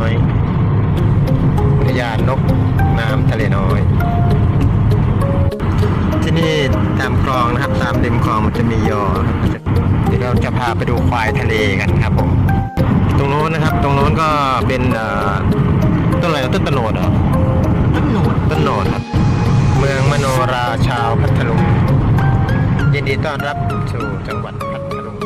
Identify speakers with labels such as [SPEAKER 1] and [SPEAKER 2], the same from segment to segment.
[SPEAKER 1] อยอุทยานนกน้ำทะเลน้อยที่นี่ตามคลองนะครับตามริมคลองมันจะมียอครับเดี๋ยวเราจะพาไปดูควายทะเลกันครับผมตรงโน้นนะครับตรงโน้นก็เป็นต้นอะไรต้นตะโนดเหรอต้นโนดครับเมืองมโนราชาวพัทลุงยินดีต้อนรับสู่จังหวัดพัทลุง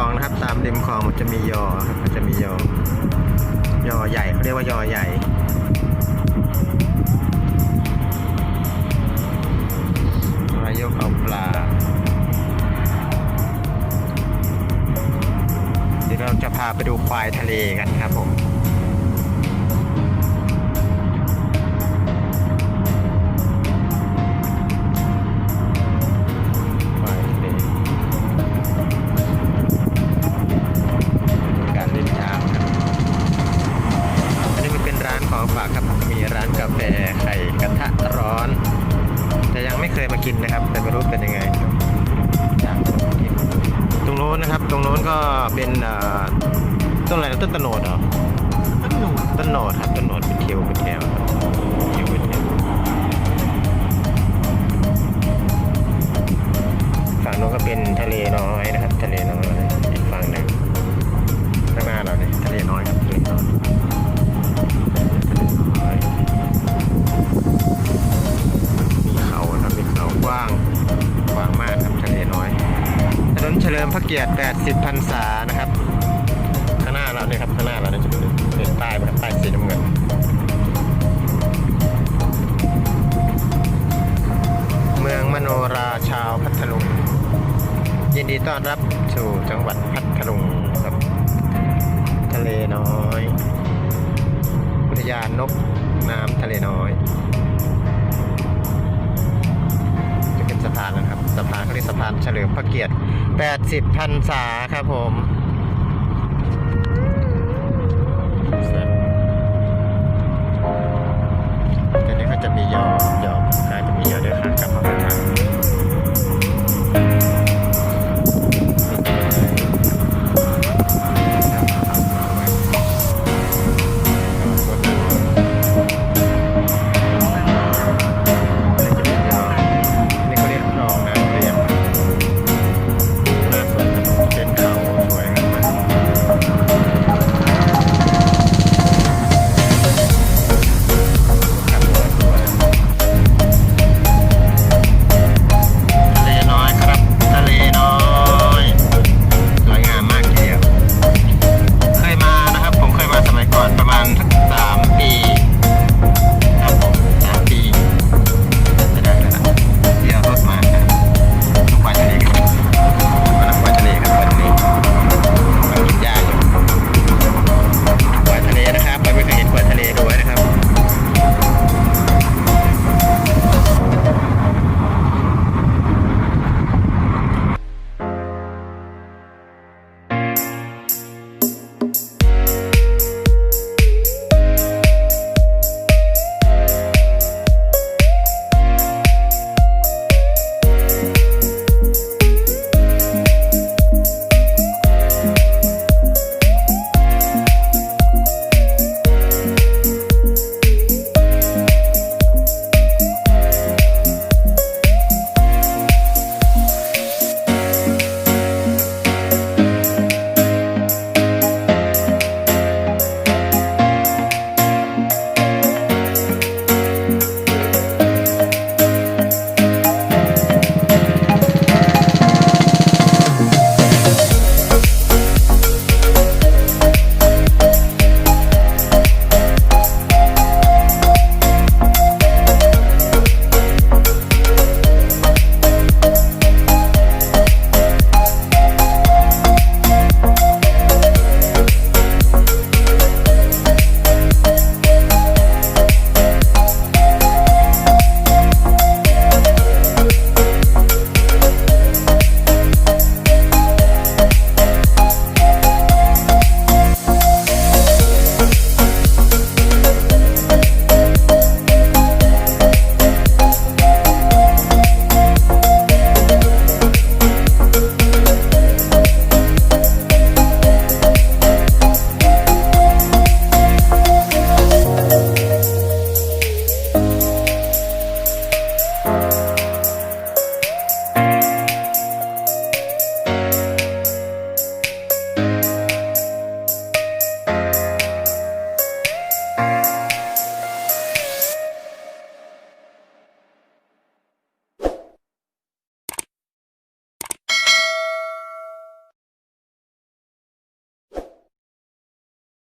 [SPEAKER 1] องนะครับตามริมคลองมันจะมียอครับมันจะมียอใหญ่เขาเรียกว่ายอใหญ่มายกเอาปลาเดี๋ยวเราจะพาไปดูควายทะเลกันครับผมควายทะเลการเล่นช้างครับอันนี้มันเป็นร้านของฝากครับมีร้านกาแฟไข่กระทะร้อนแต่ยังไม่เคยมากินนะครับแต่ไม่รู้เป็นยังไงอยากลองกินตรงโน้นนะครับตรงโน้นก็เป็นต้นอะไรนะต้นตะโนดเหรอต้นโนดครับต้นโนดเป็นเทียวเป็นแถวเทียวเป็นแถวฝั่งโน้นก็เป็นทะเลน้อยนะครับทะเลน้อยอีกฝั่งหนึ่งข้างหน้าเราเนี่ยทะเลน้อยครับทะเลน้อยมีเขาครับมีเขากว้างมากครับทะเลน้อยถนนเฉลิมพระเกียรติ80 พรรษานะครับข้างหน้าเราเนี่ยครับข้างหน้าเราเนี่ยจะเป็นป้ายแบบป้ายสีน้ำเงินเมืองมโนราชาวพัทลุงยินดีต้อนรับสู่จังหวัดพัทลุงครับทะเลน้อยอุทยานนกน้ำทะเลน้อยจะเป็นสะพานนะครับสะพานเขาเรียกสะพานเฉลิมพระเกียรติ80 พรรษาครับผมแต่นี้ก็จะมียอขายจะมียอด้วยค่ะกลับมาทาง